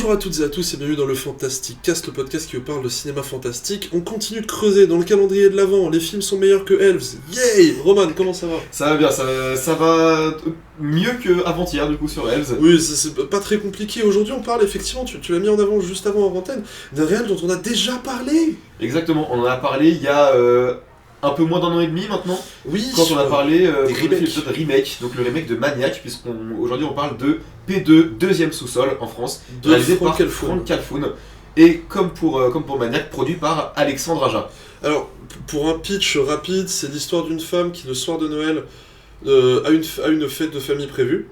Bonjour à toutes et à tous et bienvenue dans le Fantastic Cast, le podcast qui vous parle de cinéma fantastique. On continue de creuser dans le calendrier de l'Avent, les films sont meilleurs que Elves. Yay! Roman, comment ça va? Ça va bien, ça va mieux qu'avant-hier du coup sur Elves. Oui, c'est pas très compliqué. Aujourd'hui on parle effectivement, tu l'as mis en avant juste avant en antenne, d'un réel dont on a déjà parlé. Exactement, on en a parlé il y a un peu moins d'un an et demi maintenant. Oui, quand on a parlé des l'épisode remake, donc le remake de Maniac, puisqu'aujourd'hui on parle de P2, deuxième sous-sol en France, de réalisé par Franck Franck Calfoun, et comme pour Maniac, produit par Alexandre Aja. Alors, pour un pitch rapide, c'est l'histoire d'une femme qui, le soir de Noël, a une fête de famille prévue,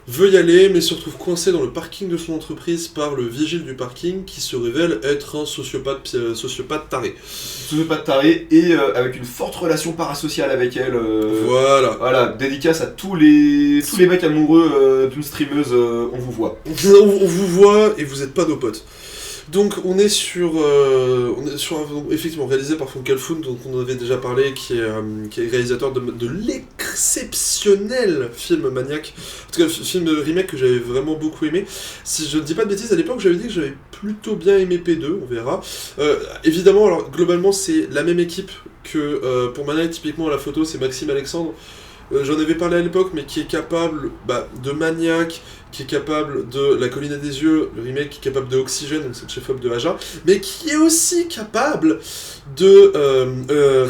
veut y aller, mais se retrouve coincée dans le parking de son entreprise par le vigile du parking qui se révèle être un sociopathe taré. Sociopathe taré et avec une forte relation parasociale avec elle. Voilà, dédicace à tous les mecs amoureux d'une streameuse, on vous voit. On vous voit et vous n'êtes pas nos potes. Donc on est sur effectivement réalisé par Franck Calfoun, dont on avait déjà parlé, qui est réalisateur de l'exceptionnel film Maniac. En tout cas, film de remake que j'avais vraiment beaucoup aimé. Si je ne dis pas de bêtises, à l'époque j'avais dit que j'avais plutôt bien aimé P2, on verra. Évidemment, alors globalement c'est la même équipe que pour Maniac, typiquement à la photo c'est Maxime Alexandre. J'en avais parlé à l'époque, mais qui est capable de Maniac, qui est capable de La Colline des Yeux, le remake, qui est capable de Oxygène, donc c'est le chef-op de Aja, mais qui est aussi capable de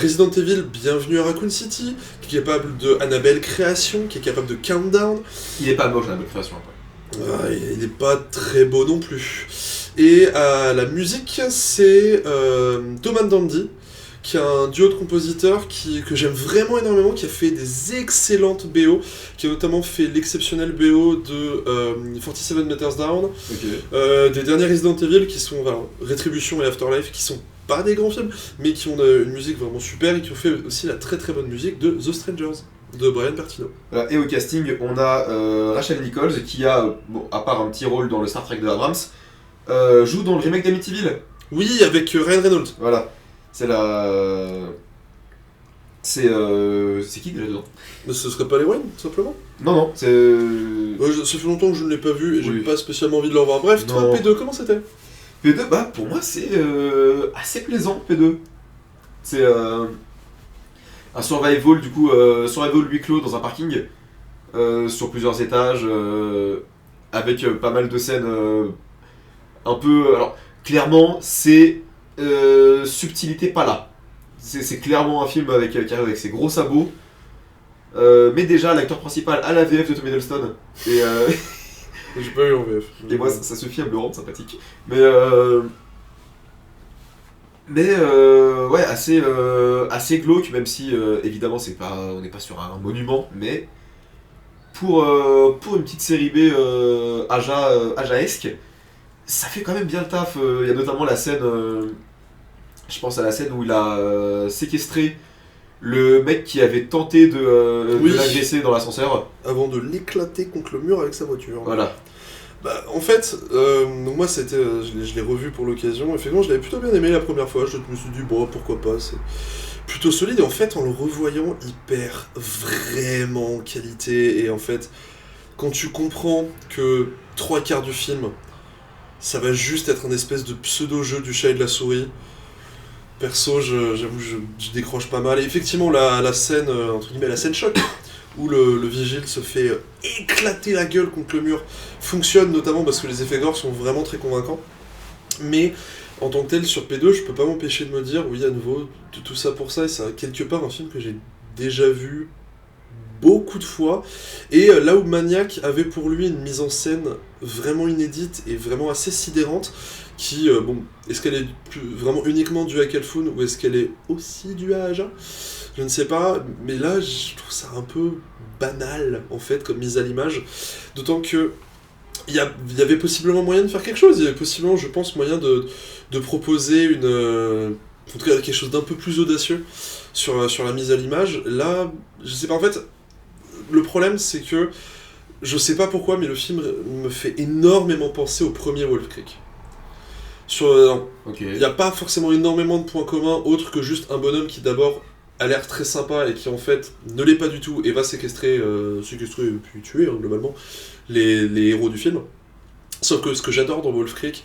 Resident Evil, Bienvenue à Raccoon City, qui est capable de Annabelle Création, qui est capable de Countdown. Il est pas moche, Annabelle Création, après. Il n'est pas très beau non plus. Et la musique, c'est Tom and Dandy, qui est un duo de compositeurs que j'aime vraiment énormément, qui a fait des excellentes BO, qui a notamment fait l'exceptionnel BO de 47 Meters Down, des derniers Resident Evil qui sont Retribution et Afterlife, qui sont pas des grands films, mais qui ont une musique vraiment super, et qui ont fait aussi la très très bonne musique de The Strangers, de Brian Bertino. Voilà, et au casting, on a Rachel Nichols, qui a, à part un petit rôle dans le Star Trek de Abrams, joue dans le remake d'Amityville. Oui, avec Ryan Reynolds. Voilà. C'est qui déjà dedans? Mais ce serait pas les Wayne, tout simplement? Non, c'est... ça fait longtemps que je ne l'ai pas vu, et j'ai Oui. pas spécialement envie de le revoir. Bref, toi, P2, comment c'était? P2, pour moi, c'est assez plaisant, P2. C'est un survival, du coup, survival huis clos dans un parking, sur plusieurs étages, avec pas mal de scènes un peu... Alors, clairement, c'est... subtilité pas là. C'est clairement un film avec ses gros sabots. Mais déjà, l'acteur principal a la VF de Tom Hiddleston. Et J'ai pas eu en VF. et moi, ça suffit à me le rendre sympathique. Mais ouais, assez glauque, même si évidemment on n'est pas sur un monument, mais pour une petite série B Ajaesque, ça fait quand même bien le taf. Il y a notamment la scène, je pense à la scène où il a séquestré le mec qui avait tenté de l'agresser dans l'ascenseur. Avant de l'éclater contre le mur avec sa voiture. Voilà. En fait, donc moi c'était, je l'ai revu pour l'occasion, effectivement je l'avais plutôt bien aimé la première fois, je me suis dit bon pourquoi pas, c'est plutôt solide, et en fait en le revoyant il perd vraiment en qualité, et en fait quand tu comprends que 3/4 du film ça va juste être un espèce de pseudo-jeu du chat et de la souris, perso j'avoue je décroche pas mal, et effectivement la scène, entre guillemets la scène choc, où le vigile se fait éclater la gueule contre le mur, fonctionne notamment parce que les effets gore sont vraiment très convaincants. Mais en tant que tel, sur P2, je peux pas m'empêcher de me dire, oui, à nouveau, tout ça pour ça, et c'est quelque part un film que j'ai déjà vu beaucoup de fois. Et là où Maniac avait pour lui une mise en scène vraiment inédite et vraiment assez sidérante, qui, est-ce qu'elle est vraiment uniquement due à Calfoun, ou est-ce qu'elle est aussi due à Aja ? Je ne sais pas, mais là, je trouve ça un peu banal, en fait, comme mise à l'image. D'autant que il y avait possiblement moyen de faire quelque chose. Il y avait possiblement, je pense, moyen de proposer en tout cas, quelque chose d'un peu plus audacieux sur la mise à l'image. Là, je sais pas, en fait, le problème, c'est que je sais pas pourquoi, mais le film me fait énormément penser au premier Wolf Creek. Il n'y a pas forcément énormément de points communs, autres que juste un bonhomme qui d'abord a l'air très sympa et qui en fait ne l'est pas du tout et va séquestrer puis tuer globalement les héros du film. Sauf que ce que j'adore dans Wolf Creek,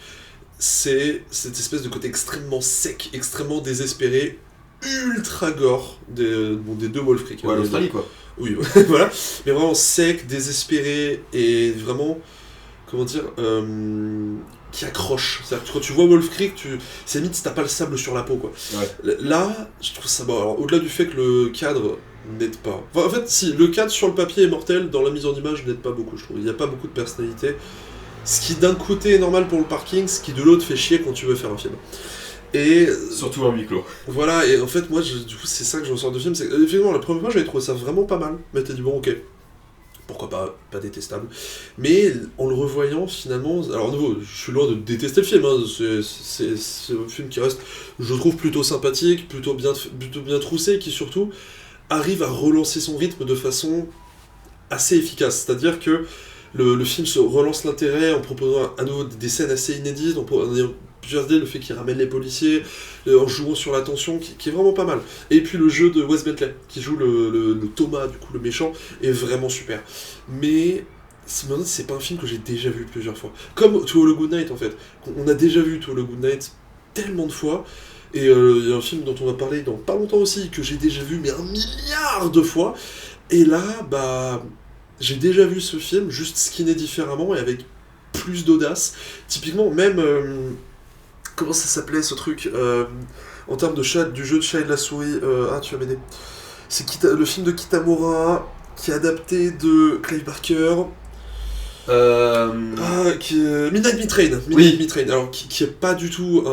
c'est cette espèce de côté extrêmement sec, extrêmement désespéré, ultra gore des deux Wolf Creek. Ouais, l'Australie, quoi. Oui, voilà. Mais vraiment sec, désespéré, et vraiment, comment dire, qui accroche. C'est-à-dire que quand tu vois Wolf Creek, c'est limite si t'as pas le sable sur la peau, quoi. Ouais. Là, je trouve ça bon. Alors, au-delà du fait que le cadre n'aide pas. Enfin, en fait, si, le cadre sur le papier est mortel, dans la mise en image n'aide pas beaucoup, je trouve. Il n'y a pas beaucoup de personnalité. Ce qui d'un côté est normal pour le parking, ce qui de l'autre fait chier quand tu veux faire un film. Et surtout un huis clos. voilà, et en fait, moi, du coup, c'est ça que je ressors du film. C'est effectivement, la première fois, j'avais trouvé ça vraiment pas mal. Mais t'as dit, bon, ok, pourquoi pas détestable. Mais en le revoyant, finalement, alors, à nouveau, je suis loin de détester le film. Hein. C'est un film qui reste, je trouve, plutôt sympathique, plutôt bien troussé, qui surtout arrive à relancer son rythme de façon assez efficace. C'est-à-dire que le film se relance l'intérêt en proposant à nouveau des scènes assez inédites, en ayant plusieurs idées, le fait qu'il ramène les policiers, en jouant sur la tension, qui est vraiment pas mal. Et puis le jeu de Wes Bentley, qui joue le Thomas, du coup le méchant, est vraiment super. Mais c'est pas un film que j'ai déjà vu plusieurs fois. Comme To All a Good Night, en fait. On a déjà vu To All a Good Night tellement de fois, et il y a un film dont on va parler dans pas longtemps aussi, que j'ai déjà vu mais 1 milliard de fois, et là, bah... j'ai déjà vu ce film, juste skinné différemment et avec plus d'audace. Typiquement, même... comment ça s'appelait ce truc en termes de chat, du jeu de chat et de la souris. Tu vas m'aider. C'est le film de Kitamura qui est adapté de Clive Barker. Midnight Meat-Train. Oui. Meat-Train. Alors, qui est pas du tout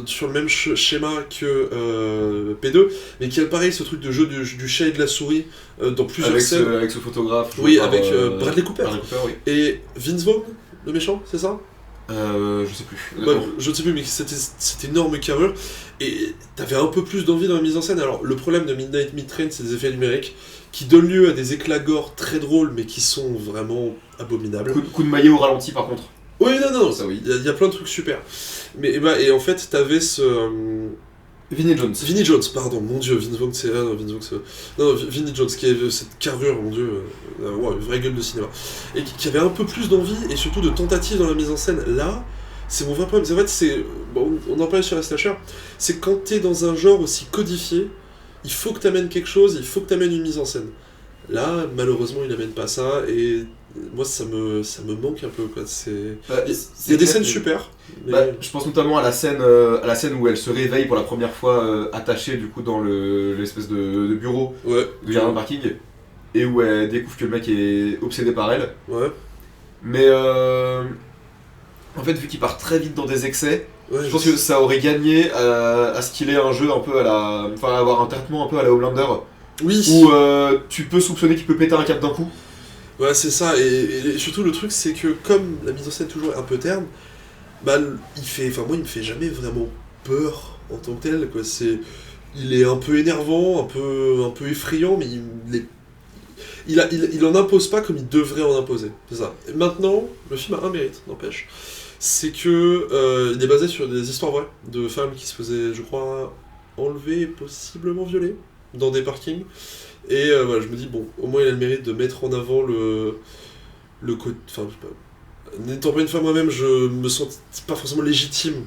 sur le même schéma que P2, mais qui a pareil ce truc de jeu du chat et de la souris dans plusieurs scènes. Avec ce photographe. Oui, avec Bradley Cooper. Bradley Cooper, oui. Et Vince Vaughn, le méchant, c'est ça? Je sais plus. Bah, je ne sais plus, mais c'était cette énorme carrure, et t'avais un peu plus d'envie dans la mise en scène. Alors, le problème de Midnight Meat-Train, c'est des effets numériques qui donnent lieu à des éclats gore très drôles, mais qui sont vraiment abominables. Coup de maillet au ralenti, par contre. Oui, non, ça oui. Il y a plein de trucs super. Mais et en fait, t'avais ce... Vinnie Jones. Vinnie Jones, pardon, mon dieu, Vinnie Jones, Vinnie Jones, qui avait cette carrure, mon dieu, une vraie gueule de cinéma. Et qui avait un peu plus d'envie, et surtout de tentative dans la mise en scène. Là, c'est mon vrai problème. En fait, on en parlait sur la slasher, c'est quand t'es dans un genre aussi codifié, il faut que t'amènes quelque chose, il faut que t'amènes une mise en scène. Là, malheureusement, il n'amène pas ça, et moi, ça me manque un peu, quoi. Il y a des scènes super. Mais... je pense notamment à la scène où elle se réveille pour la première fois attachée, du coup, dans l'espèce de bureau du jardin de parking, et où elle découvre que le mec est obsédé par elle. Ouais. Mais en fait, vu qu'il part très vite dans des excès, je pense que ça aurait gagné à ce qu'il ait un jeu un peu avoir un traitement un peu à la Homelander. Oui. Où tu peux soupçonner qu'il peut péter un câble d'un coup. Ouais, c'est ça, et surtout le truc, c'est que comme la mise en scène toujours est un peu terne, bah, moi, il me fait jamais vraiment peur en tant que tel, quoi. Il est un peu énervant, un peu effrayant, mais il en impose pas comme il devrait en imposer, c'est ça. Et maintenant, le film a un mérite, n'empêche, c'est que il est basé sur des histoires vraies, de femmes qui se faisaient, je crois, enlever et possiblement violer dans des parkings. Et voilà, je me dis, bon, au moins il a le mérite de mettre en avant le côté... Enfin, je sais pas... N'étant pas une femme moi-même, je me sens pas forcément légitime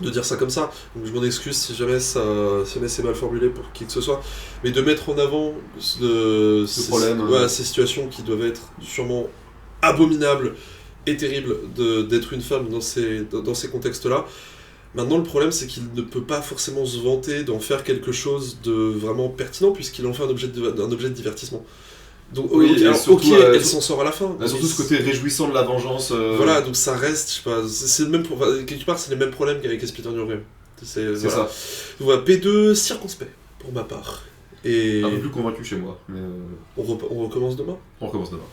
de dire ça comme ça, donc je m'en excuse si jamais c'est mal formulé pour qui que ce soit, mais de mettre en avant ces situations qui doivent être sûrement abominables et terribles d'être une femme dans ces contextes-là. Maintenant, le problème, c'est qu'il ne peut pas forcément se vanter d'en faire quelque chose de vraiment pertinent, puisqu'il en fait un objet de divertissement. Donc, oui, elle s'en sort à la fin. Surtout ce côté réjouissant de la vengeance. Voilà, donc ça reste, je sais pas, quelque part, c'est les mêmes problèmes qu'avec Peter Nurgrim. C'est ça. Donc, voilà, P2 circonspect, pour ma part. Et... un peu plus convaincu chez moi. Mais on recommence demain. On recommence demain.